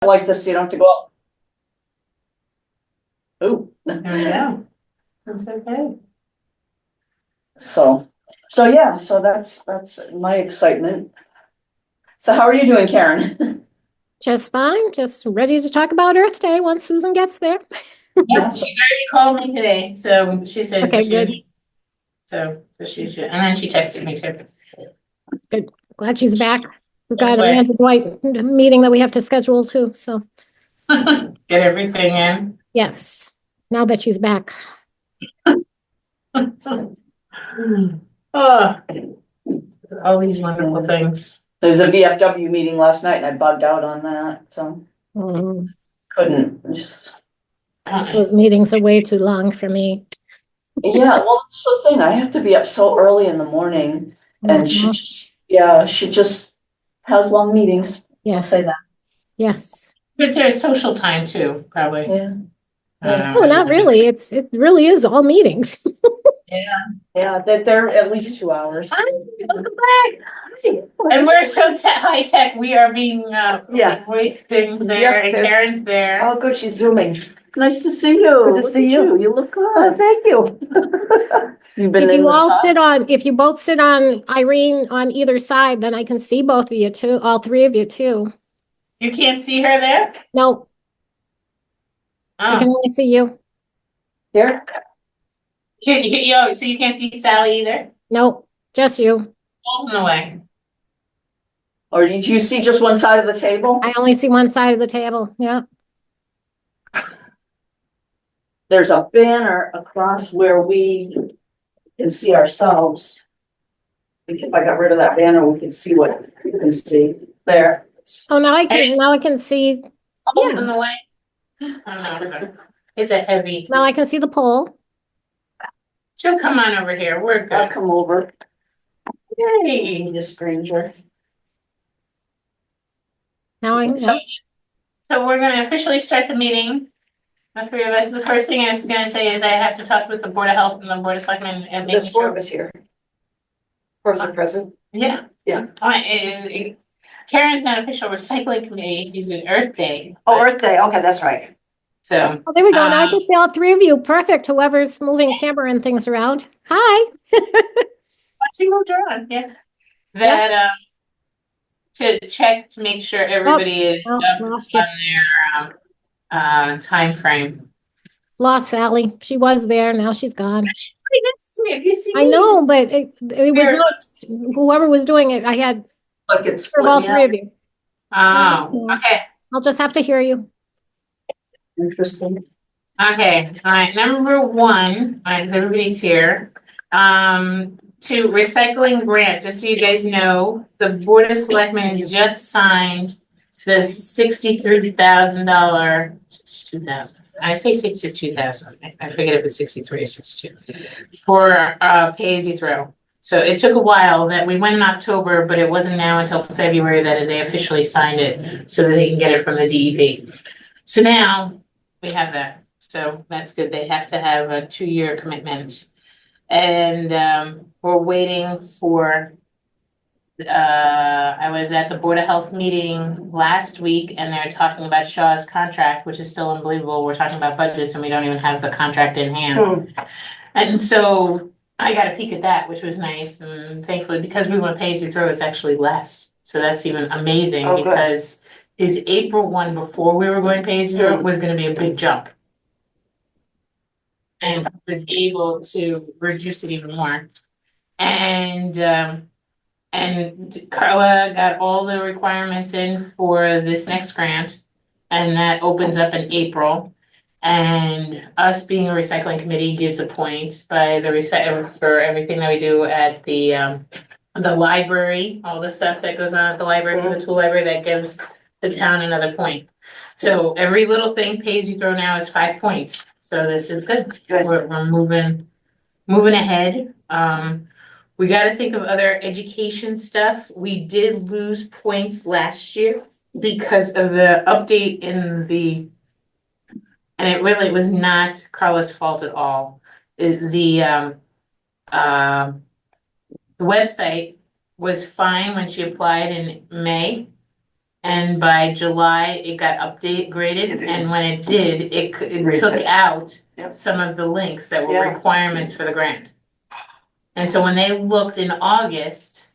like this, you don't have to go out. Ooh. Yeah, that's okay. So yeah, so that's my excitement. So how are you doing, Karen? Just fine, just ready to talk about Earth Day once Susan gets there. Yep, she's already called me today, so she said. Okay, good. So she should, and then she texted me too. Good, glad she's back. We've got Anyway. Amanda Dwight meeting that we have to schedule too, so Get everything in. yes, now that she's back. Oh, all these wonderful things. There's a VFW meeting last night and I bugged out on that, so couldn't just. Those meetings are way too long for me. Yeah, well, that's the thing. I have to be up so early in the morning and she just has long meetings. I'll Yes, say that. yes. But there's social time too, probably. Yeah. Oh, not really. It really is all meetings. Yeah, they're at least 2 hours. Welcome back. And we're so high tech. We are being voice thing there, and Karen's there. Oh, good, she's zooming. Nice to see you. Good to see you. You look good. Oh, thank you. You've been If in you the all sun? if you both sit on Irene on either side, then I can see both of you too, all three of you too. You can't see her there? No, I can only see you. Here? So you can't see Sally either? No, just you. Paul's in the way. Or did you see just one side of the table? I only see one side of the table. Yeah. There's a banner across where we can see ourselves. If I got rid of that banner, we can see what you can see there. Oh, now I can see. Paul's in the way. I don't know. It's a heavy. Now I can see the pole. She'll come on over here. We're I'll good. come over. Yay. Need a stranger. Now I know. So we're gonna officially start the meeting. The three of us. The first thing I was gonna say is I have to talk with the Board of Health and the Board of Selectmen and make There's four sure. of us here. Person present. Yeah. Yeah. Karen's not official recycling committee. She's an Earth Day. Oh, Earth Day. Okay, that's right. So. Oh, there we go. Now I can see all three of you. Perfect. Whoever's moving camera and things around. Hi. She moved around. Yeah. That to check to make sure everybody is up lost you. on their time frame. Lost Sally. She was there. Now she's gone. She's right next to me. If you see I me, know, but it was not whoever was doing it. I had Look, it's for all three of you. Oh, okay. I'll just have to hear you. Interesting. Okay. All right. Number one, all right, everybody's here. To recycling grant, just so you guys know, the Board of Selectmen just signed the $63,000, 62,000. I say 62,000. I forget if it's 63 or 62 for pay as you throw. So it took a while that we went in October, but it wasn't now until February that they officially signed it so that they can get it from the DEP. So now we have that. So that's good. They have to have a 2-year commitment. And we're waiting for, I was at the Board of Health meeting last week and they're talking about Shaw's contract, which is still unbelievable. We're talking about budgets and we don't even have the contract in hand. And so I got a peek at that, which was nice. And thankfully, because we went pay as you throw, it's actually less. So that's even amazing because is April 1 before we were going pay as you throw was going to be a big jump. And was able to reduce it even more. And Carla got all the requirements in for this next grant, and that opens up in April. And us being a recycling committee gives a point by the recycle for everything that we do at the library, all the stuff that goes on at the library, the tool library, that gives the town another point. So every little thing pay as you throw now is 5 points. So this is good. We're moving ahead. We got to think of other education stuff. We did lose points last year because of the update in and it really was not Carla's fault at all. The website was fine when she applied in May. And by July, it got graded, and when it did, it took out Yep. some of the links that were Yeah. requirements for the grant. And so when they looked in August,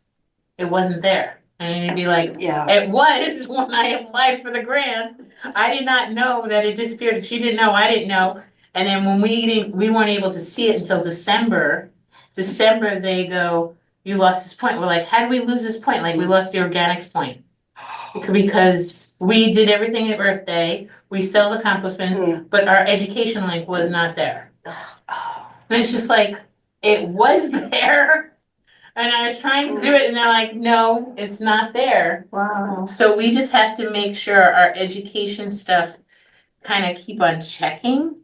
it wasn't there. And you'd be like, Yeah, it was when I applied for the grant. I did not know that it disappeared. She didn't know, I didn't know. And then when we weren't able to see it until December. December, they go, you lost this point. We're like, how did we lose this point? Like, we lost the organics point. Because we did everything at Earth Day, we sell the compost bins, but our education link was not there. And it's just like, it was there. And I was trying to do it and they're like, no, it's not there. Wow. So we just have to make sure our education stuff kind of keep on checking.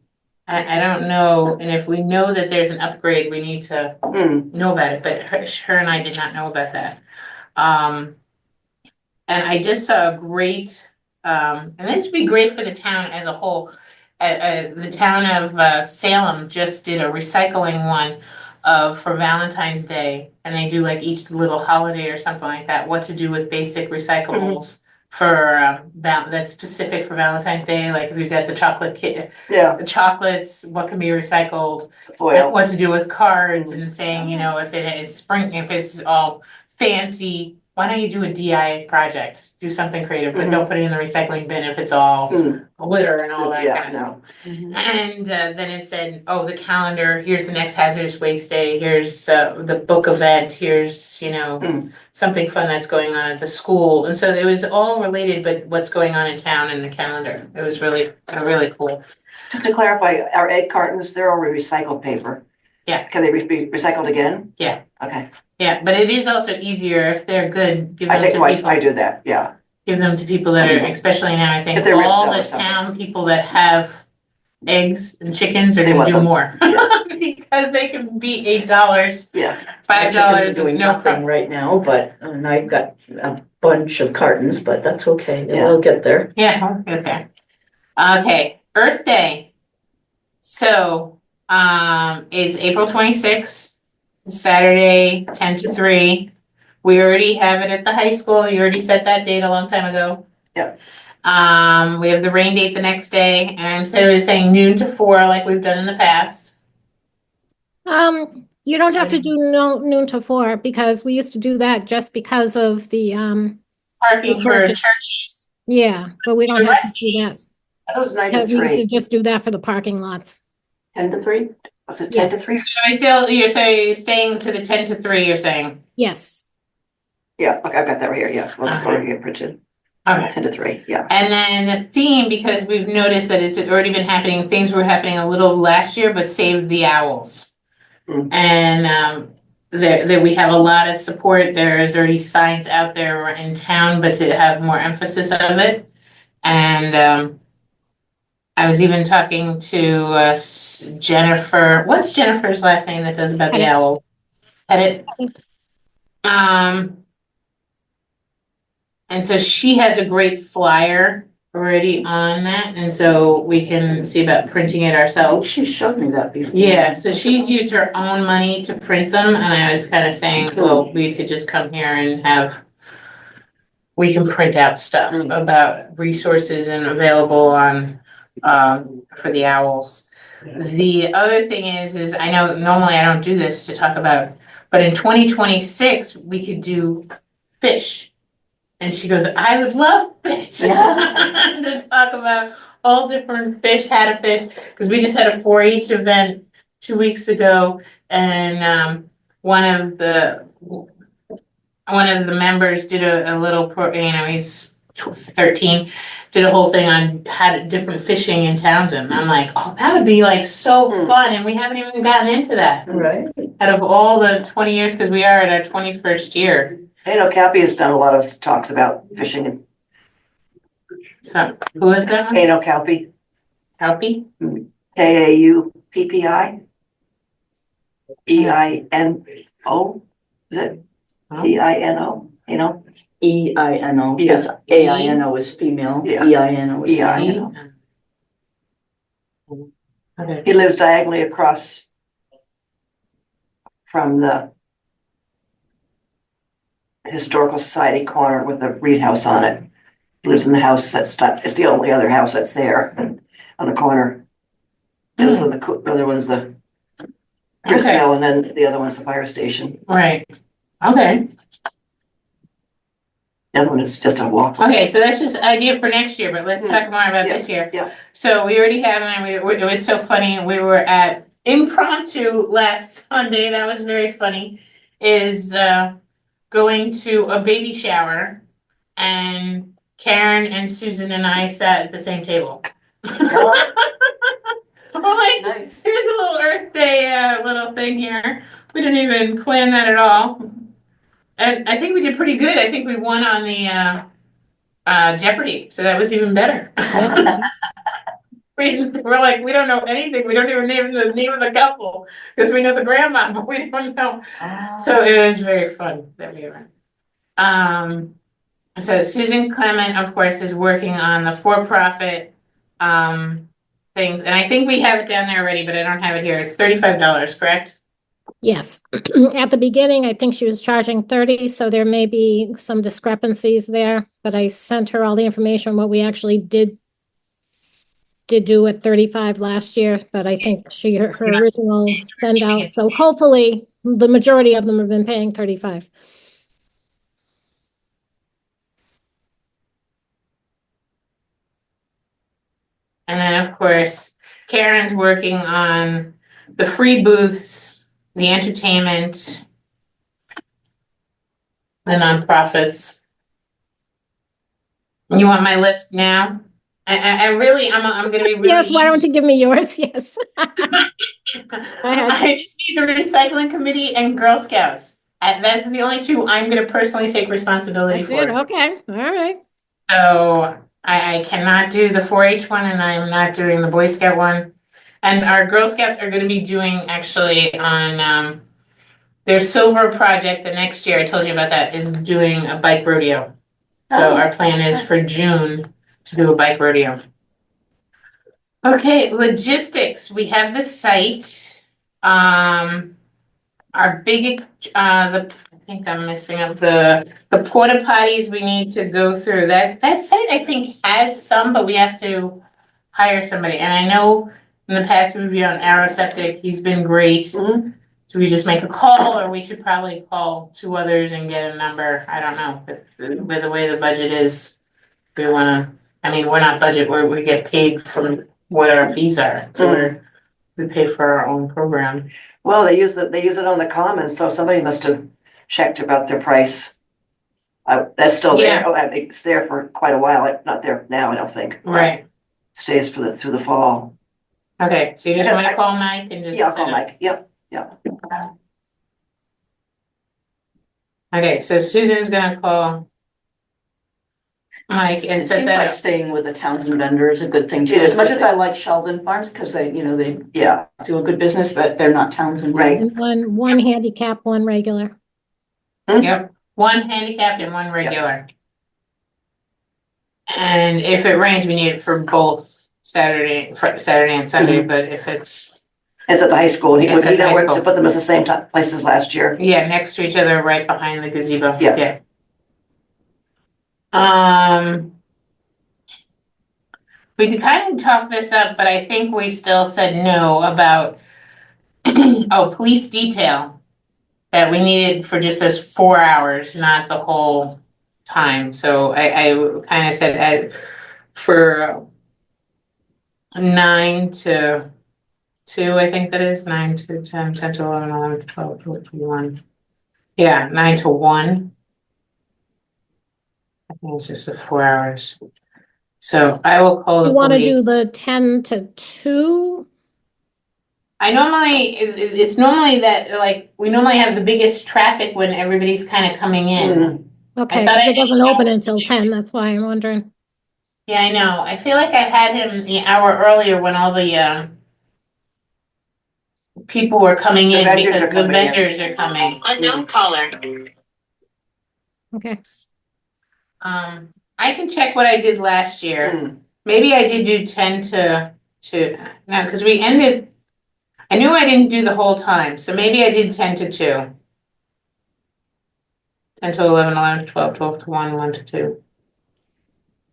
I don't know, and if we know that there's an upgrade, we need to know about it, but her and I did not know about that. And I just saw a great, and this would be great for the town as a whole. The town of Salem just did a recycling one for Valentine's Day, and they do like each little holiday or something like that, what to do with basic recyclables for that's specific for Valentine's Day. Like if you've got the chocolate kit, yeah, the chocolates, what can be recycled, foil. what to do with cards, and saying, you know, if it is if it's all fancy, why don't you do a DI project? Do something creative, but don't put it in the recycling bin if it's all glitter and all that kind of stuff. And then it said, oh, the calendar, here's the next hazardous waste day, here's the book event, here's, you know, something fun that's going on at the school. And so it was all related, but what's going on in town in the calendar. It was really, really cool. Just to clarify, our egg cartons, they're already recycled paper. Yeah. Can they be recycled again? Yeah. Okay. Yeah, but it is also easier if they're good, give them to people. I do that, yeah. Give them to people that are, especially now, I think If they're ripped all out or the something. town people that have eggs and chickens are They gonna want do them. more. Because they can be $8, Yeah. $5 is Doing no nothing problem. right now, but, and I've got a bunch of cartons, but that's okay, Yeah. it'll get there. Yeah, okay. Okay, Earth Day. So, it's April 26th, Saturday, 10 to 3. We already have it at the high school. You already set that date a long time ago. Yep. We have the rain date the next day, and I'm saying noon to 4 like we've done in the past. You don't have to do noon to 4 because we used to do that just because of the Parking for churches. churches. Yeah, but we don't The have to rest do that. is- Are those 9 to We used to 3? just do that for the parking lots. 10 to 3? Was it 10 to Yes. 3? So I feel you're staying to the 10 to 3, you're saying? Yes. Yeah, okay, I've got that right here, yeah. Let's Okay. go to get printed. Okay. 10 to 3, yeah. And then the theme, because we've noticed that it's already been happening, things were happening a little last year, but Save the Owls. And that we have a lot of support. There's already signs out there in town, but to have more emphasis of it. And I was even talking to Jennifer. What's Jennifer's last name that does about the Pettit. owl? Pettit. And so she has a great flyer already on that, and so we can see about printing it Oh, ourselves. she showed me that before. Yeah, so she's used her own money to print them, and I was kind of saying, well, we could just come here and we can print out stuff about resources and available on, for the owls. The other thing is I know normally I don't do this to talk about, but in 2026, we could do fish. And she goes, I would love fish. To talk about all different fish, how to fish, because we just had a 4-H event 2 weeks ago, and one of the members did a little he's 13, did a whole thing on how to different fishing in Townsend. I'm like, oh, that would be like so fun, and we haven't even gotten into that. Right. Out of all the 20 years, because we are at our 21st year. I know Cappy has done a lot of talks about fishing. So who is that? Kano Calpi, Helpy? Kauppi. EINO, is it? EINO, you know? EINO, Yeah. because AINO is female, Yeah. EINO is Yeah, I male. know. Okay. He lives diagonally across from the Historical Society corner with the Reed House on it. lives in the house it's the only other house that's there on the corner. And Hmm. the other one's the grist Okay. mill, and then the other one's the fire station. Right, okay, The other one is just a walk. okay, so that's just idea for next year, but let's talk more about Yeah, this year. yeah. So we already have, and it was so funny, we were at impromptu last Sunday, that was very funny, is going to a baby shower, and Karen and Susan and I sat at the same table. I'm like, Nice. here's a little Earth Day little thing here. We didn't even plan that at all. And I think we did pretty good. I think we won on the Jeopardy, so that was even better. Yes. We're like, we don't know anything. We don't even name the name of the couple because we know the grandma, but we don't know. So it was very fun that we were. So Susan Clement, of course, is working on the for-profit things, and I think we have it down there already, but I don't have it here. It's $35, correct? Yes. At the beginning, I think she was charging 30, so there may be some discrepancies there, but I sent her all the information, what we actually did do at 35 last year, but I think her original send out, so hopefully the majority of them have been paying 35. And then, of course, Karen's working on the free booths, the entertainment, the nonprofits. You want my list now? I really, I'm gonna be really. Yes, why don't you give me yours? Yes. ahead. I just need the recycling committee and Girl Scouts. That's the only two I'm gonna personally take responsibility That's it, for. okay, all right. So I cannot do the 4-H one, and I'm not doing the Boy Scout one. And our Girl Scouts are gonna be doing actually on their silver project the next year, I told you about that, is doing a bike rodeo. So Oh. our plan is for June to do a bike rodeo. Okay, logistics, we have the site. Our big, I think I'm messing up the porta potties we need to go through. That site I think has some, but we have to hire somebody. And I know in the past we've been on Arrow Septic, he's been great. Mhm. Do we just make a call, or we should probably call two others and get a number? I don't know, but with the way the budget is, we wanna, I mean, we're not budget, we get paid from what our fees are, so we pay for our own program. Well, they use it on the commons, so somebody must have checked about their price. That's still there. Yeah. Oh, it's there for quite a while. Not there now, I don't think. Right, Stays through the fall. okay, so you just want me to call Mike and just. Yeah, I'll call Mike. Yep. Okay, so Susan's gonna call Mike and It set seems that like up. staying with the Townsend vendor is a good thing too, It is as much good as I like Sheldon Farms, because they Yeah, do a good business, but they're not Townsend. Right. And one handicap, one regular. Yep, one handicapped and one regular. And if it rains, we need it for both Saturday and Sunday, but if it's, it's at the high school. He It's at the didn't high work school. to put them at the same places last year. yeah, next to each other, right behind the gazebo. Yeah. We kind of talked this up, but I think we still said no about, police detail. That we needed for just those 4 hours, not the whole time. So I kind of said for 9 to 2, I think that is 9 to 10, 10 to 11, 11 to 12, 12 to 1. Yeah, 9 to 1. I think it's just the 4 hours. So I will call the You want to do police. the 10 to 2? I normally, it's normally that, like, we normally have the biggest traffic when everybody's kind of coming in. Mhm. Okay, thought 'cause I it doesn't didn't open know. until 10, that's why I'm wondering. Yeah, I know. I feel like I had him the hour earlier when all the people were coming The in vendors because are the coming in. vendors are coming. Unknown caller. Okay, I can check what I did last year. Mm. Maybe I did do 10 to no, because we ended. I knew I didn't do the whole time, so maybe I did 10 to 2. 10 to 11, 11 to 12, 12 to 1, 1 to 2.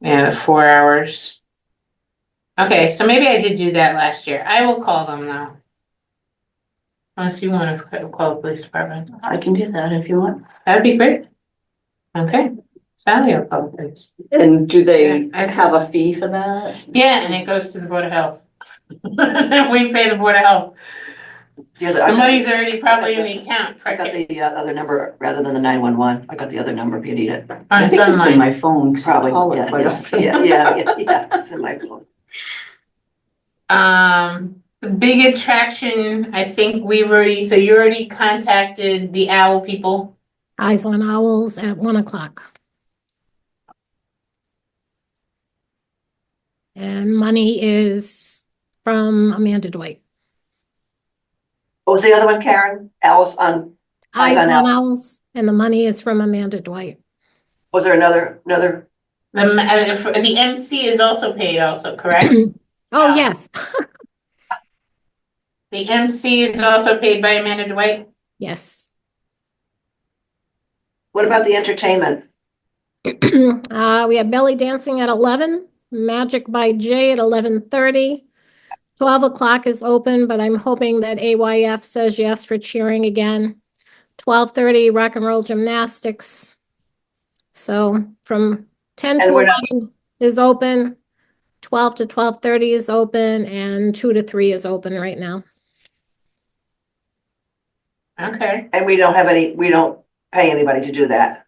Yeah, the 4 hours. Okay, so maybe I did do that last year. I will call them though. Unless you want to call the police department. I can do that if you want. That'd be great. Okay, Sally will call the police. And do they Yeah, I see. have a fee for that? Yeah, and it goes to the Board of Health. We pay the Board of Health. Yeah, The money's already probably in the account. I got the other number rather than the 911. I got the other number if you need it. I It's think it's in online. my phone. 'Cause I Probably, call it yeah, quite it is. often. Yeah, it's in my phone. The big attraction, I think we've already, so you already contacted the owl people. Eyes on Owls at 1 o'clock. And money is from Amanda Dwight. What was the other one, Karen? Alice on, Eyes on on Owls, and the money is from Amanda Dwight. was there another, The MC is also paid also, correct? Oh, Yeah. yes, The MC is also paid by Amanda Dwight? yes. what about the entertainment? We have belly dancing at 11, Magic by Jay at 11:30. 12 o'clock is open, but I'm hoping that AYF says yes for cheering again. 12:30, rock and roll gymnastics. So from 10 to And we're not- 11 is open, 12 to 12:30 is open, and 2 to 3 is open right now. Okay, And we don't pay anybody to do that.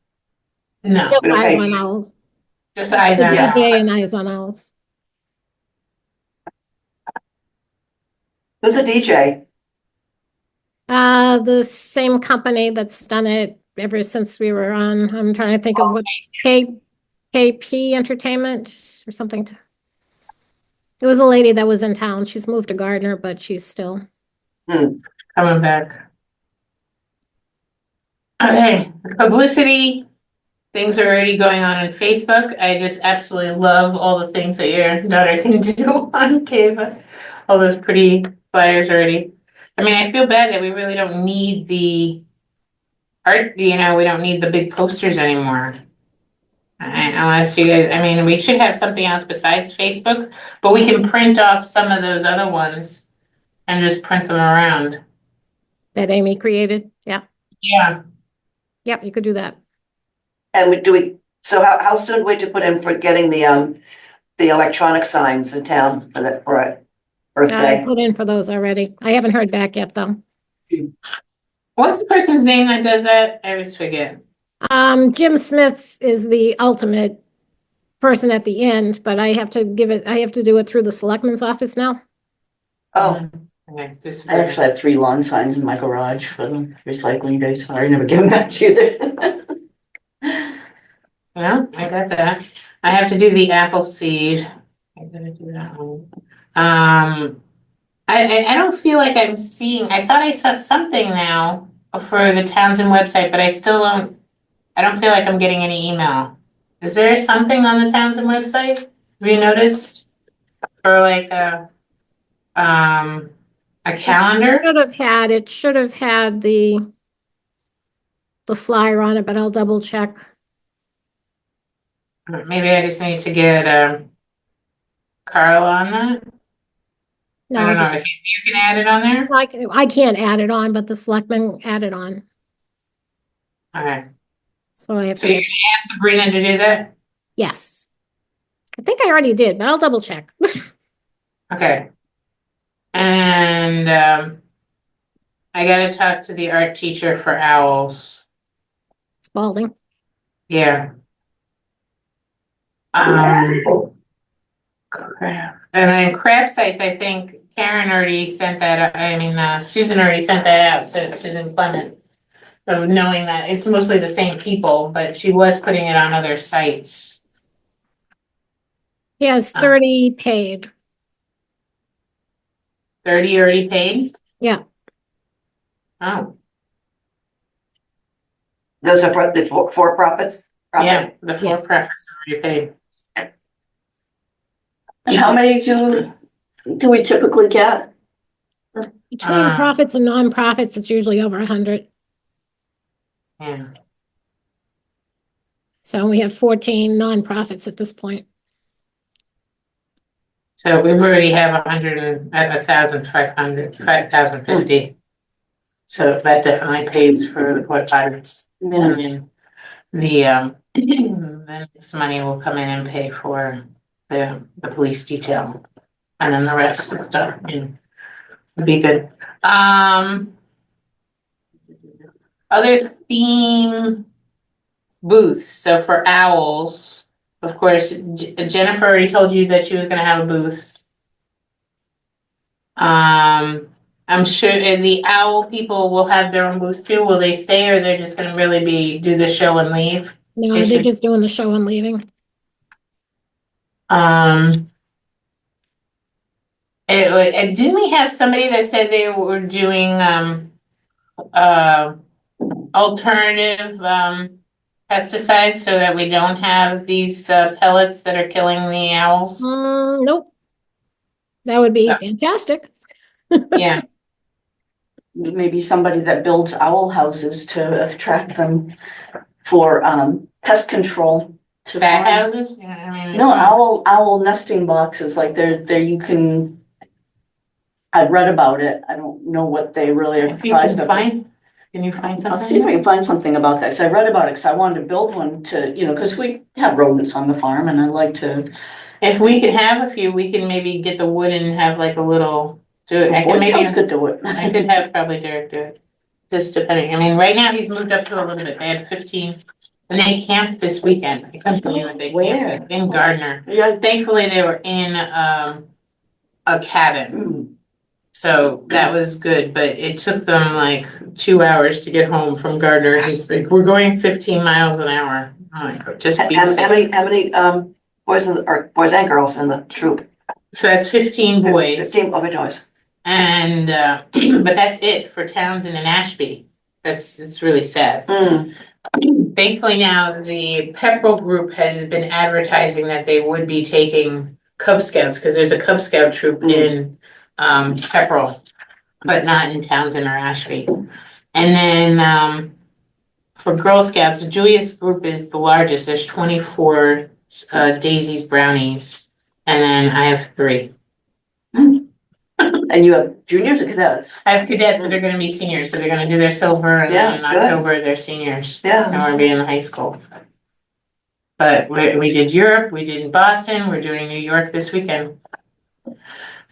no, Just we don't Eyes pay- on Owls. just eyes on. Yeah. DJ and Eyes on Owls. Who's a DJ? The same company that's done it ever since we were on, I'm trying to think of what, KP Entertainment or something. It was a lady that was in town. She's moved to Gardner, but she's still. Coming back. Okay, publicity, things are already going on Facebook. I just absolutely love all the things that your daughter can do on Canva. All those pretty flyers already. I mean, I feel bad that we really don't need the art, we don't need the big posters anymore. Unless you guys, I mean, we should have something else besides Facebook, but we can print off some of those other ones and just print them around. That Amy created. Yeah. Yeah. Yep, you could do that. And so how soon would you put in for getting the electronic signs in town for Earth I Day? put in for those already. I haven't heard back yet, though. What's the person's name that does that? I always forget. Jim Smith is the ultimate person at the end, but I have to do it through the selectman's office now. Oh, Okay, just I actually have 3 lawn signs in my garage for the recycling day. Sorry, never give them back to you there. Yeah, I got that. I have to do the apple seed. I gotta do that one. I don't feel like I'm seeing, I thought I saw something now for the Townsend website, but I don't feel like I'm getting any email. Is there something on the Townsend website? Have you noticed? For like a calendar? It should have had the flyer on it, but I'll double check. Maybe I just need to get Carl on that. No, I don't know if you can add it on there. I can't add it on, but the selectmen add it on. Okay, So I have so to, you're gonna ask Sabrina to do that? yes. I think I already did, but I'll double check. Okay. And I gotta talk to the art teacher for owls. Spalding. Yeah. Crap. And then craft sites, I think Karen already sent that, Susan already sent that out, so Susan Clement. So knowing that it's mostly the same people, but she was putting it on other sites. He has 30 paid. 30 already paid? Yeah. Oh, those are for the for-profits? yeah, the four Yes. preferences already paid. And how many do we typically get? Between profits and nonprofits, it's usually over 100. Yeah. So we have 14 nonprofits at this point. So we already have 1,550. So that definitely pays for the porta potties. Yeah. And then the, then this money will come in and pay for the police detail. And then the rest of stuff, it'd be good. Other theme booths, so for owls, of course, Jennifer already told you that she was gonna have a booth. I'm sure the owl people will have their own booth too. Will they stay or they're just gonna really do the show and leave? No, They they're should- just doing the show and leaving. Didn't we have somebody that said they were doing, alternative, pesticides so that we don't have these, pellets that are killing the owls? Nope. That would be Yeah. fantastic. Yeah, Maybe somebody that builds owl houses to attract them for, pest control. To bat farms. houses? Yeah, I mean. No, owl nesting boxes, like you can. I've read about it. I don't know what they really are If you comprised can of. can you find I'll see if I something? can find something about that, because I read about it, because I wanted to build one to, because we have rodents on the farm and I'd like to. If we could have a few, we can maybe get the wood and have like a little, do it. I Boy could maybe, Scouts could do it. I could have probably Derek do it. Just depending, I mean, right now he's moved up to a little bit, they had 15, and they camped this weekend. I couldn't believe it, they Where? camped in Gardner. Yeah. Thankfully, they were in, a cabin. Mm. So that was good, but it took them like 2 hours to get home from Gardner. He's like, we're going 15 miles an hour. I'm like, just be How safe. many, boys and girls in the troop? So that's 15 boys. 15, oh, boys. And, but that's it for Townsend and Ashby. It's really sad. Mm. Thankfully now, the Pepperell group has been advertising that they would be taking Cub Scouts, because there's a Cub Scout troop in, Pepperell, but not in Townsend or Ashby. And then, for Girl Scouts, the Julius group is the largest. There's 24, Daisies, Brownies, and then I have 3. And you have juniors or cadets? I have cadets that are gonna be seniors, so they're gonna do their silver, and then in Yeah, good. October, they're seniors. Yeah. And we'll be in high school. But we did Europe, we did Boston, we're doing New York this weekend.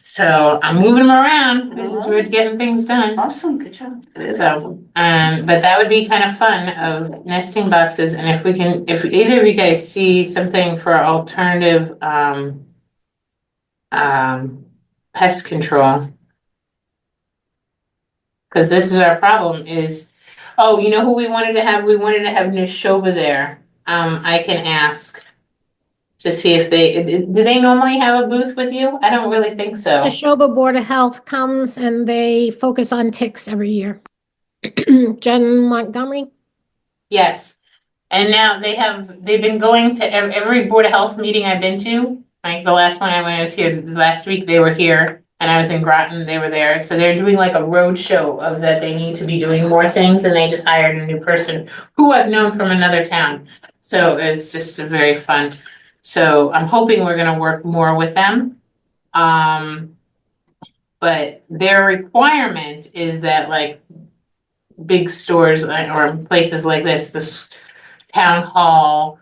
So I'm moving them around. This is where it's getting things done. Awesome, good job. So, but that would be kind of fun of nesting boxes, and if either of you guys see something for alternative, pest control. Cause this is our problem is, oh, you know who we wanted to have? We wanted to have Neshoba there. I can ask to see if do they normally have a booth with you? I don't really think so. The Neshoba Board of Health comes and they focus on ticks every year. Jen Montgomery? Yes. And now they've been going to every Board of Health meeting I've been to. Like the last one when I was here last week, they were here and I was in Groton, they were there. So they're doing like a road show of that they need to be doing more things, and they just hired a new person who I've known from another town. So it's just very fun. So I'm hoping we're gonna work more with them. But their requirement is that like big stores or places like this town hall,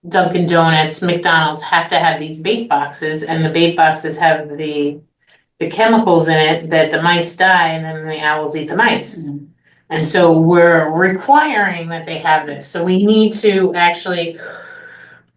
Dunkin' Donuts, McDonald's have to have these bait boxes, and the bait boxes have the chemicals in it that the mice die and then the owls eat the mice. Mhm. And so we're requiring that they have this. So we need to actually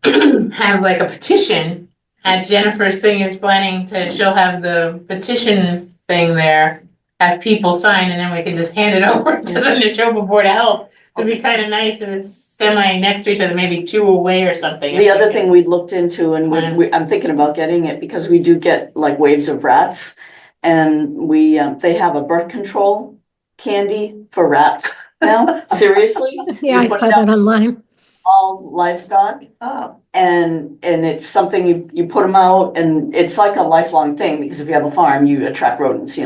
have like a petition. At Jennifer's thing is planning she'll have the petition thing there, have people sign, and then we can just hand it over to the Neshoba Board of Health. It'd be kind of nice if it's semi next to each other, maybe 2 away or something. The other thing we'd looked into, and I'm thinking about getting it, because we do get like waves of rats. And they have a birth control candy for rats now, seriously. Yeah, I You put saw it out that online. all livestock. Oh, And it's something you put them out, and it's like a lifelong thing, because if you have a farm, you attract rodents,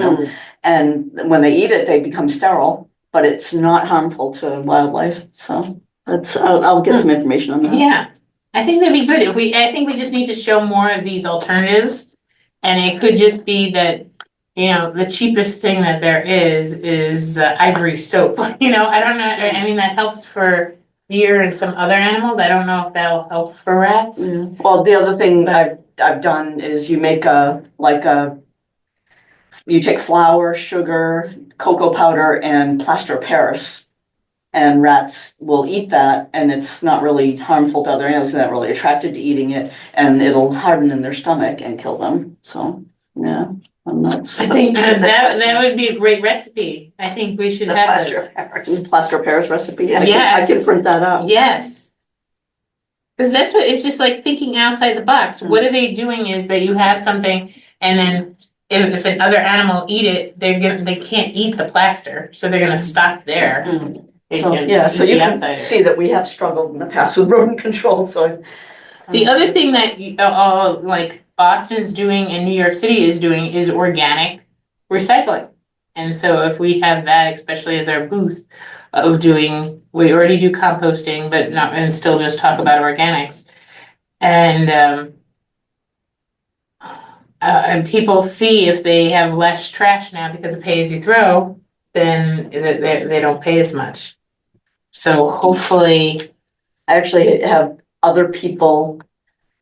And when they eat it, they become sterile, but it's not harmful to wildlife. So I'll get some information on that. Yeah, I think that'd be good. I think we just need to show more of these alternatives. And it could just be that, the cheapest thing that there is ivory soap, I don't know, I mean, that helps for deer and some other animals. I don't know if that'll help for rats. Well, the other thing I've done is you make you take flour, sugar, cocoa powder, and plaster of Paris. And rats will eat that, and it's not really harmful to other animals, they're not really attracted to eating it, and it'll harden in their stomach and kill them, so, yeah. I'm not. I think that would be a great recipe. I think we should The have plaster this. of Paris. Plaster of Paris recipe, I Yes. can print that out. Yes. Because that's what, it's just like thinking outside the box. What are they doing is that you have something and then if another animal eat it, they can't eat the plaster, so they're gonna stop there. They So, can yeah, so eat you the can outsider. see that we have struggled in the past with rodent control, so. The other thing that like Boston's doing and New York City is doing is organic recycling. And so if we have that, especially as our booth of we already do composting, but not, and still just talk about organics. And people see if they have less trash now because of pay as you throw, then they don't pay as much. So hopefully, I actually have other people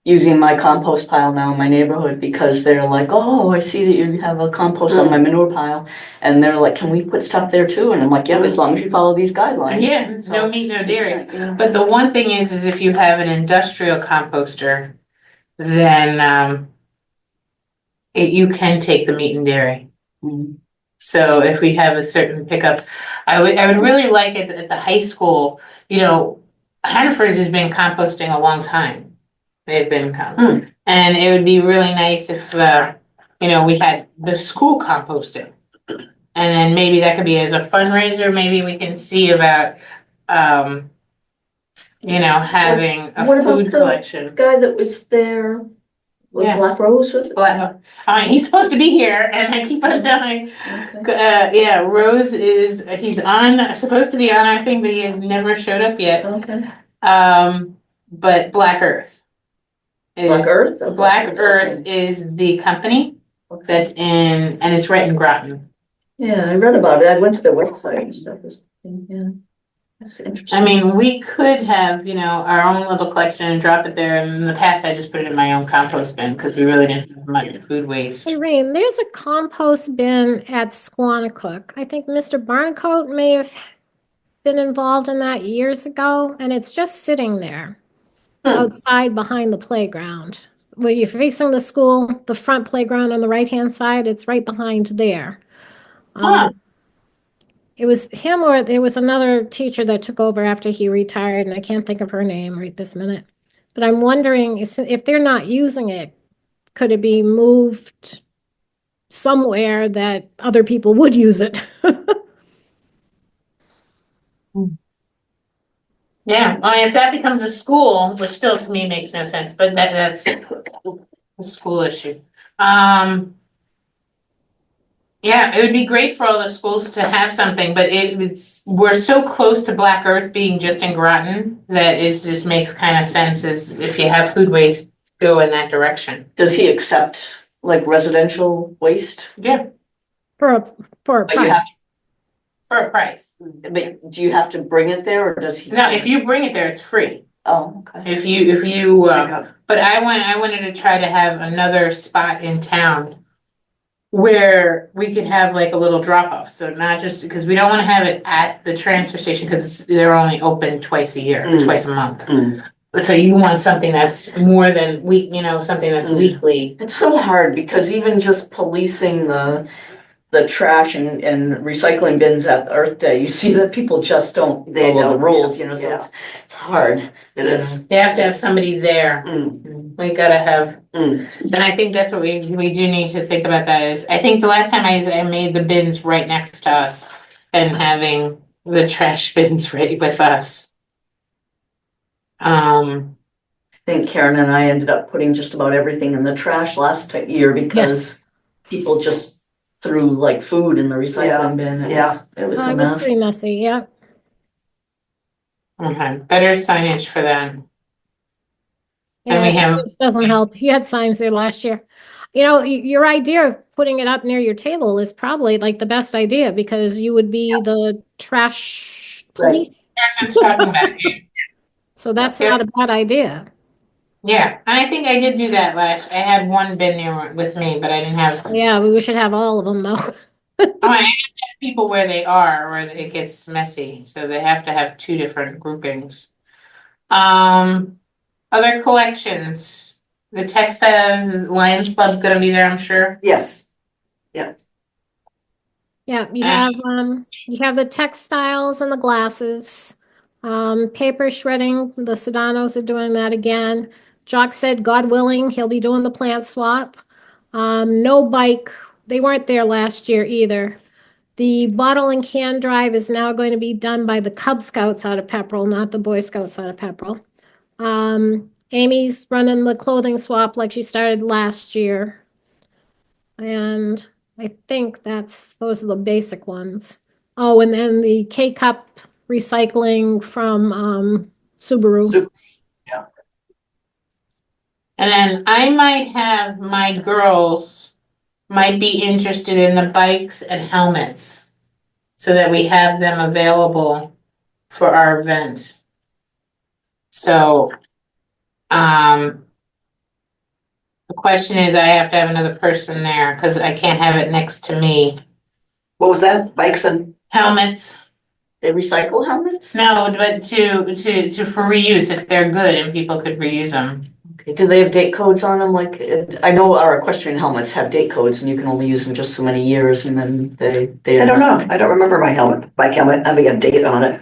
using my compost pile now in my neighborhood because they're like, oh, I see that you have a compost on my manure pile. And they're like, can we put stuff there too? And I'm like, yeah, as long as you follow these guidelines. yeah, So, no meat, no dairy. yeah. But the one thing is if you have an industrial composter, then you can take the meat and dairy. Mhm. So if we have a certain pickup, I would really like it at the high school, Hannaford's has been composting a long time. They've been and it would be really nice if we had the school composting. And then maybe that could be as a fundraiser, maybe we can see about having a What about food the collection. guy that was there with Yeah. Black Rose, was it? He's supposed to be here and I keep on telling Okay. Rose he's supposed to be on our thing, but he has never showed up yet. Okay. But Black Earth. Black Earth? Okay. Black Earth is the company that's and it's right in Groton. Yeah, I read about it. I went to their website and stuff. Yeah. That's interesting. I mean, we could have, our own little collection and drop it there. And in the past, I just put it in my own compost bin because we really didn't have much food waste. Hey, Rain, there's a compost bin at Squanicook. I think Mr. Barnacote may have been involved in that years ago, and it's just sitting there outside behind the playground. Where you're facing the school, the front playground on the right-hand side, it's right behind there. It was him or there was another teacher that took over after he retired, and I can't think of her name right this minute. But I'm wondering if they're not using it, could it be moved somewhere that other people would use it? Yeah, if that becomes a school, which still to me makes no sense, but that's a school issue. Yeah, it would be great for all the schools to have something, but we're so close to Black Earth being just in Groton that it just makes kind of sense as if you have food waste, go in that direction. Does he accept like residential waste? Yeah. For a But you have, price. For a price. but do you have to bring it there or does he? No, if you bring it there, it's free. Oh, okay. If you but I wanted to try to have another spot in town where we could have like a little drop off. So not just because we don't want to have it at the transfer station because they're only open twice a year, twice a month. But so you want something that's more than something that's weekly. It's so hard because even just policing the trash and recycling bins at Earth Day, you see that people just don't They follow the don't, rules, yeah. so it's hard. It is. You have to have somebody there. We gotta have, and I think that's what we do need to think about that is, I think the last time I made the bins right next to us and having the trash bins right with us. I think Karen and I ended up putting just about everything in the trash last year because people just threw like food in the recycling bin. It was a It was mess. pretty messy, yeah. Okay, better signage for that. And Yeah, we have, signage doesn't help. You had signs there last year. You know, your idea of putting it up near your table is probably like the best idea because you would be the trash Right. police. Person's talking about it. So that's Yeah. not a bad idea. Yeah, and I think I did do that last. I had one bin there with me, but I didn't have. Yeah, we should have all of them though. Oh, I have people where they are, where it gets messy, so they have to have two different groupings. Other collections. The textiles Lions Club's gonna be there, I'm sure. Yes, Yeah, And- you have the textiles and the glasses. Paper shredding, the Sedanos are doing that again. Jock said, God willing, he'll be doing the plant swap. No bike, they weren't there last year either. The bottle and can drive is now going to be done by the Cub Scouts out of Pepperell, not the Boy Scouts out of Pepperell. Amy's running the clothing swap like she started last year. And I think those are the basic ones. Oh, and then the K-Cup recycling from Subaru. Sup- And then I might have my girls might be interested in the bikes and helmets so that we have them available for our event. So, the question is, I have to have another person there because I can't have it next to me. what was that? Bikes and, Helmets, They recycle helmets? no, but to for reuse if they're good and people could reuse them. Okay, do they have date codes on them? Like, I know our equestrian helmets have date codes and you can only use them just so many years and then they. I don't know. I don't remember my bike helmet having a date on it.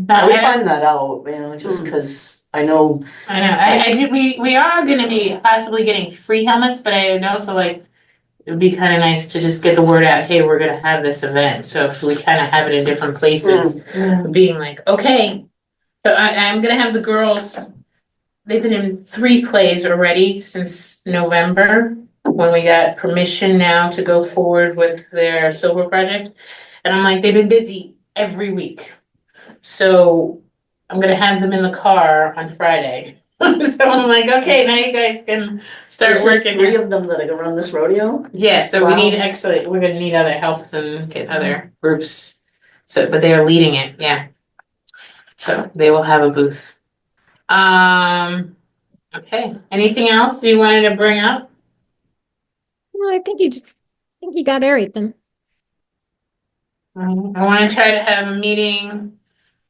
I would find that out, you know, just because I know, I know, I do, we are gonna be possibly getting free helmets, but I would also like, it would be kind of nice to just get the word out, hey, we're gonna have this event, so if we kind of have it in different places, being like, okay. So I'm gonna have the girls, they've been in 3 plays already since November, when we got permission now to go forward with their silver project. And I'm like, they've been busy every week. So I'm gonna have them in the car on Friday. So I'm like, okay, now you guys can start there's just working. 3 of them that are gonna run this rodeo. Yeah, so we Wow. need actually, we're gonna need other helps and get other groups. So, but they are leading it, yeah. So they will have a booth. Okay, anything else you wanted to bring up? Well, I think you got everything. I wanna try to have a meeting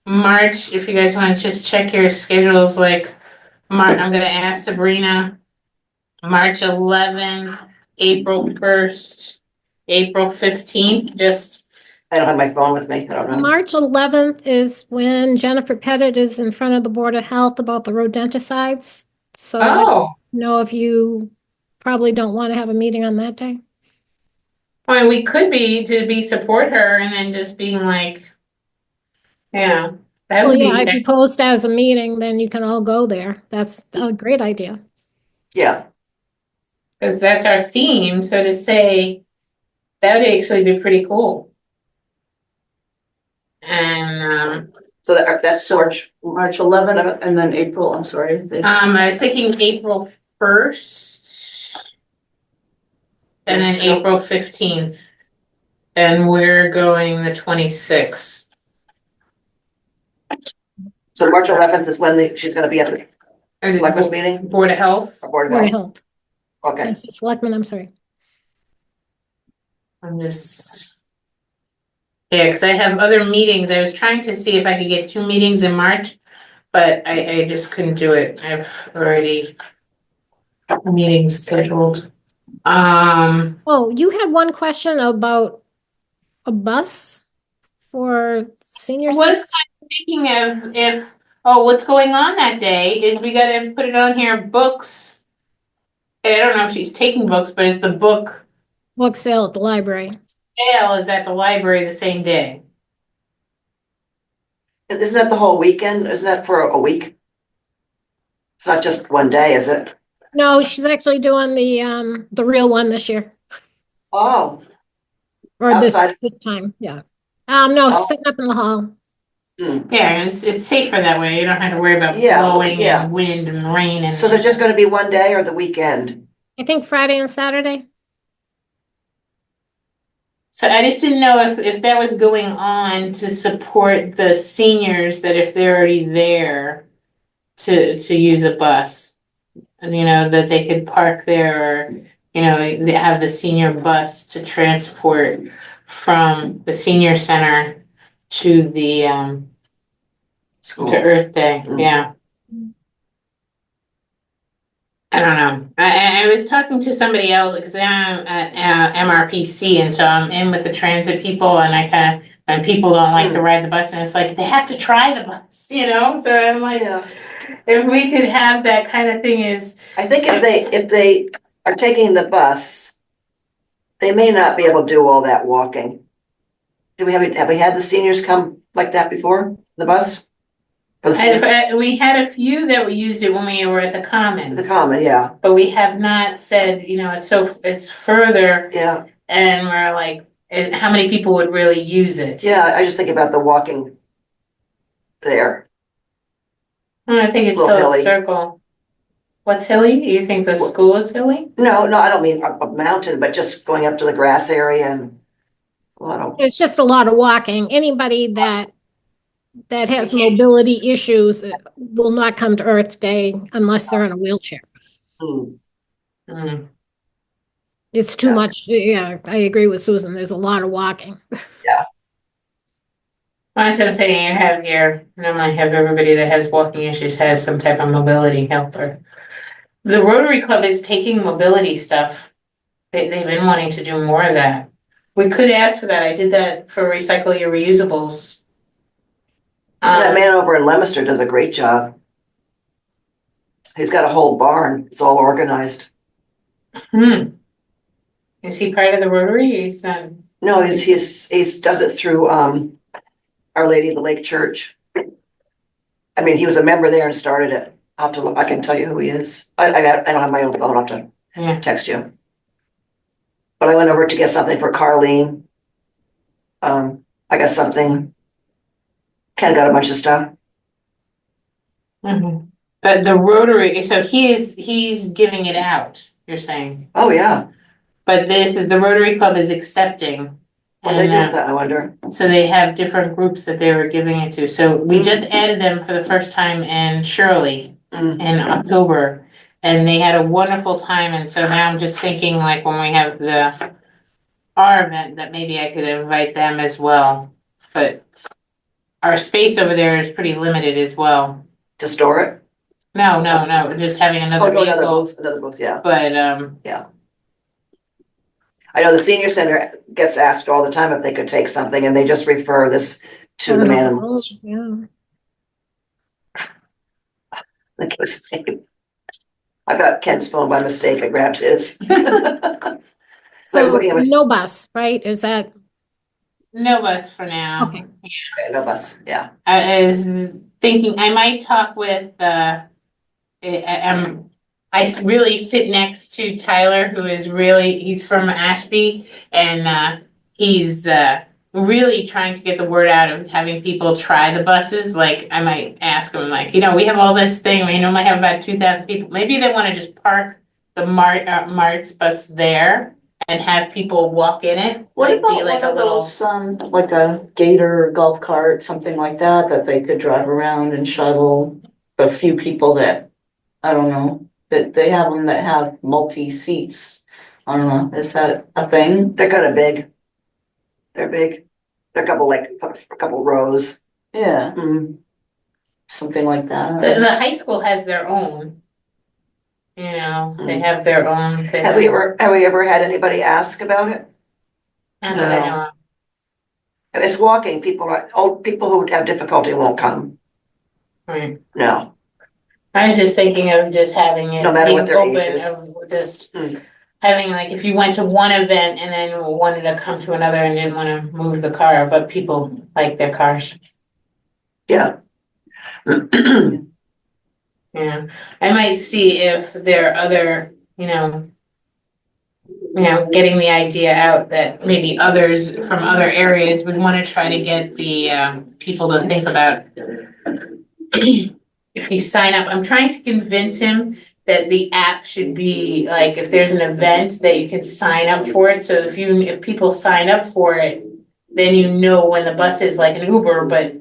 March, if you guys wanna just check your schedules, like, I'm gonna ask Sabrina. March 11th, April 1st, April 15th, just, I don't have my phone with me. I don't know. March 11th is when Jennifer Pettit is in front of the Board of Health about the rodenticides. So I don't know if you probably don't want to have a meeting on that day. well, we could be support her and then just being like, yeah, that Well, would yeah, if be, you post as a meeting, then you can all go there. That's a great idea. Yeah, because that's our theme, so to say, that would actually be pretty cool. And, so that's March. March 11th and then April, I'm sorry. I was thinking April 1st. And then April 15th. And we're going the 26th. So March 11th is when she's gonna be at the selectmen's meeting? Board of Health. Or Board of Board of Health? Health. Okay, Yes, the selectmen, I'm sorry. I'm just. Yeah, because I have other meetings. I was trying to see if I could get 2 meetings in March, but I just couldn't do it. I've already meetings scheduled. Oh, you had one question about a bus for I senior was citizens? kind of thinking of if, what's going on that day is we gotta put it on here, books. I don't know if she's taking books, but it's the book Book sale at the library. sale is at the library the same day. isn't that the whole weekend? Isn't that for a week? It's not just one day, is it? No, she's actually doing the real one this year. Oh, Or this Outside. time, yeah. No, she's Oh. sitting up in the hall. Yeah, it's safer that way. You don't have to worry about Yeah, blowing yeah. and wind and rain and. so they're just gonna be one day or the weekend? I think Friday and Saturday. So I just didn't know if that was going on to support the seniors, that if they're already there to use a bus. And that they could park there, or, they have the senior bus to transport from the senior center to the, School. to Earth Day, Mm. yeah. I don't know. I was talking to somebody else because I'm at MRPC, and so I'm in with the transit people, and and people don't like to ride the bus, and it's like they have to try the bus, so I'm like, Yeah, if we could have that kind of thing is, I think if they are taking the bus, they may not be able to do all that walking. Have we had the seniors come like that before, the bus? For the we had a few that we used it when we were at the Common, common, yeah, but we have not said, it's further, yeah, and we're like, how many people would really use it? yeah, I just think about the walking there. Well, I think it's Little still a hilly. circle. What's hilly? You think the school is hilly? No, I don't mean a mountain, but just going up to the grass area and, well, I don't, It's just a lot of walking. Anybody that has mobility issues will not come to Earth Day unless they're in a wheelchair. hmm. Mm. It's too Yeah. much. Yeah, I agree with Susan. There's a lot of walking. Well, that's what I'm saying, you have here, and I might have everybody that has walking issues has some type of mobility helper. The Rotary Club is taking mobility stuff. They've been wanting to do more of that. We could ask for that. I did that for Recycle Your Reusables. That man over in Leominster does a great job. He's got a whole barn, it's all organized. Is he part of the Rotary? He's No, he's does it through, Our Lady of the Lake Church. I mean, he was a member there and started it. I'll have to look, I can tell you who he is. I don't have my own phone, I'll have yeah. to text you. But I went over to get something for Carlene. I got something. Ken got a bunch of stuff. Mhm. But the Rotary, so he's giving it out, you're saying, Oh, yeah. but the Rotary Club is accepting. What they do And, with that, I wonder. so they have different groups that they were giving it to. So we just added them for the first time in Shirley Mm. in October. And they had a wonderful time. And so now I'm just thinking, like, when we have our event, that maybe I could invite them as well. But our space over there is pretty limited as well. To store it? No, just having Oh, another no, vehicle. another booth, yeah. But I know the senior center gets asked all the time if they could take something and they just refer this to the man. Yeah. Like it was, I got Ken's phone by mistake, I grabbed his. So I was So looking at my, no bus, right? Is that no bus for now. okay? no bus, yeah. I was thinking I might talk with really sit next to Tyler, who is he's from Ashby, and he's really trying to get the word out of having people try the buses. Like, I might ask him, like, we have all this thing, we normally have about 2,000 people. Maybe they want to just park the Mart's bus there and have people walk in it. What Like, be about like one a of little. those, like a gator golf cart, something like that they could drive around and shuttle a few people that, I don't know, that they have them that have multi-seats. I don't know, is that a thing? They're kind of big. They're big. They're a couple rows. Yeah, Mm. something like that. The high school has their own. They have their own. Have we ever had anybody ask about it? Not that I No. know of. It's walking, old people who have difficulty won't come, Right. no. I was just thinking of just having it No matter what being their open, age is. of just Mm. having, like, if you went to one event and then wanted to come to another and didn't want to move the car, but people like their cars. Yeah. Yeah, I might see if there are other, getting the idea out that maybe others from other areas would want to try to get the people to think about. If you sign up, I'm trying to convince him that the app should be, like, if there's an event, that you can sign up for it, so if people sign up for it, then you know when the bus is like an Uber, but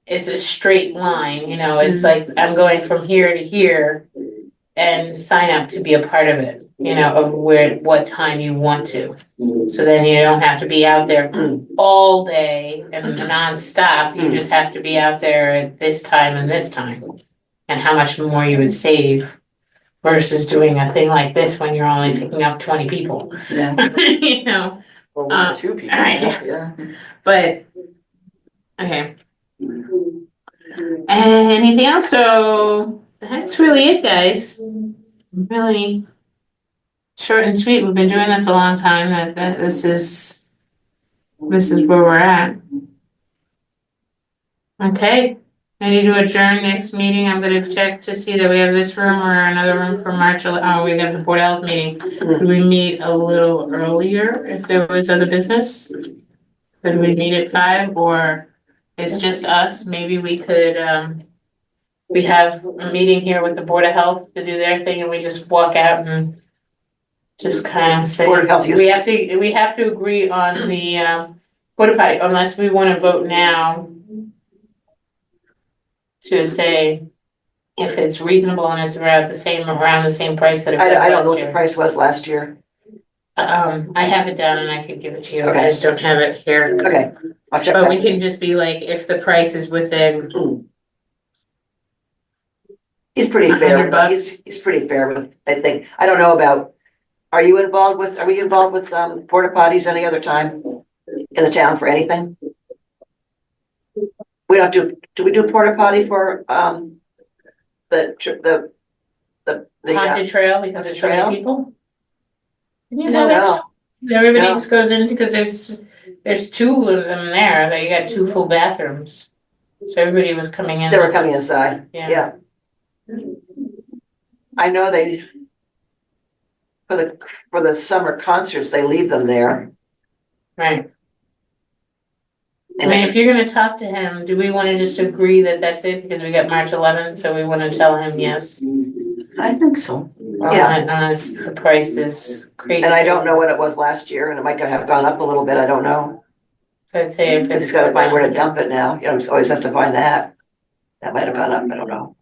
it's a straight line, you know, it's like, I'm going from here to here, and sign up to be a part of it, you know, of what time you want to. So then you don't have to be out there all day and nonstop, you just have to be out there at this time and this time. And how much more you would save versus doing a thing like this when you're only picking up 20 people, Yeah. you know, Or one or two people. Yeah. but, okay. Anything else? So that's really it, guys. Really short and sweet. We've been doing this a long time. That this is where we're at. Okay. Ready to adjourn next meeting. I'm gonna check to see that we have this room or another room for March. Oh, we have the Board of Health meeting. Could we meet a little earlier if there was other business? Could we meet at 5, or it's just us? Maybe we could, we have a meeting here with the Board of Health to do their thing, and we just walk out and just kind of say, Board of Health we have to agree on the, porta potty, unless we wanna vote now to say if it's reasonable and it's around the same price that it was I don't know last what the year. price was last year. I have it down and I could give it to you, I Okay. just don't have it here. Okay, I'll check But we that. can just be like, if the price is within, He's pretty fair. $100. He's pretty fair with, I think. I don't know about, are we involved with porta potties any other time in the town for anything? We don't do we do porta potty for, the haunted trail because it's trail? 20 people? You No, know, no, everybody no. just goes into, because there's 2 of them there, that you got 2 full bathrooms. So everybody was coming in. They were coming inside, Yeah. yeah. I know they, for the summer concerts, they leave them there. Right. I And mean, if you're gonna talk to him, do we wanna just agree that that's it, because we got March 11th, so we wanna tell him yes? I think so. Yeah. Unless the price is crazy. And I don't know what it was last year, and it might have gone up a little bit, I don't know. So I'd say if Because it's. he's gotta find where to dump it now, you know, he always has to find that. That might have gone up, I don't know.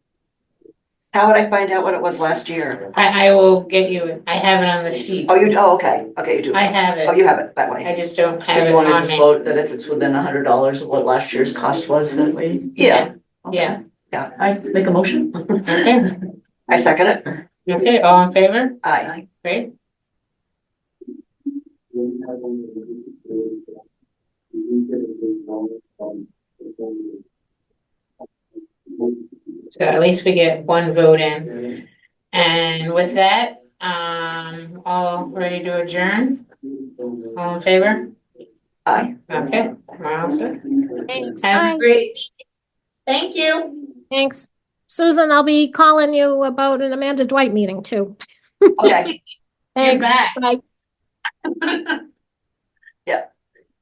How would I find out what it was last year? I will get you, I have it on the sheet. Oh, okay, you do. I have Oh, it, you have it that I way. just don't So have you it wanna on just me. vote that if it's within $100 of what last year's cost was, that we. Yeah, Yeah, I make a motion. okay, I second it. okay, all in favor? Aye. Great. So at least we get one vote in. And with that, all ready to adjourn? All in favor? Aye. Okay, we're all set. Thanks. Have Bye. a great, thank you. Thanks. Susan, I'll be calling you about an Amanda Dwight meeting too. Okay, You're Thanks. back. Bye. Yeah.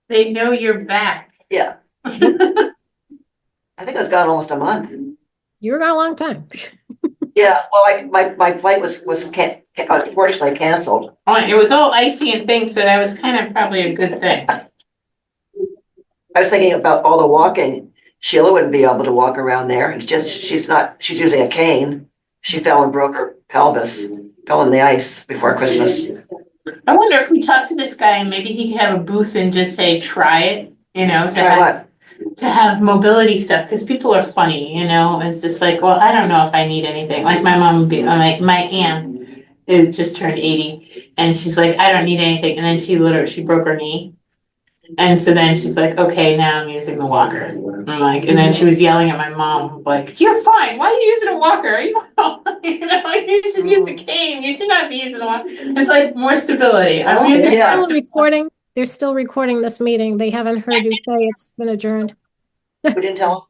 They know you're back. yeah. I think I was gone almost a month. You were gone a long time. Yeah, well, my flight was unfortunately canceled. Oh, it was all icy and things, so that was kind of probably a good thing. I was thinking about all the walking. Sheila wouldn't be able to walk around there. She's using a cane. She fell and broke her pelvis, fell in the ice before Christmas. I wonder if we talk to this guy and maybe he could have a booth and just say, try it, you know, to Try have, what? to have mobility stuff, because people are funny, you know, it's just like, well, I don't know if I need anything, like my mom would be, my aunt is just turned 80, and she's like, I don't need anything, and then she broke her knee. And so then she's like, okay, now I'm using the walker. I'm like, and then she was yelling at my mom, like, you're fine, why are you using a walker? Are you, you know, you should use a cane, you should not be using a walker. It's like more stability. I'm using. Yeah. Still recording. They're still recording this meeting. They haven't heard you say it's been adjourned. We didn't tell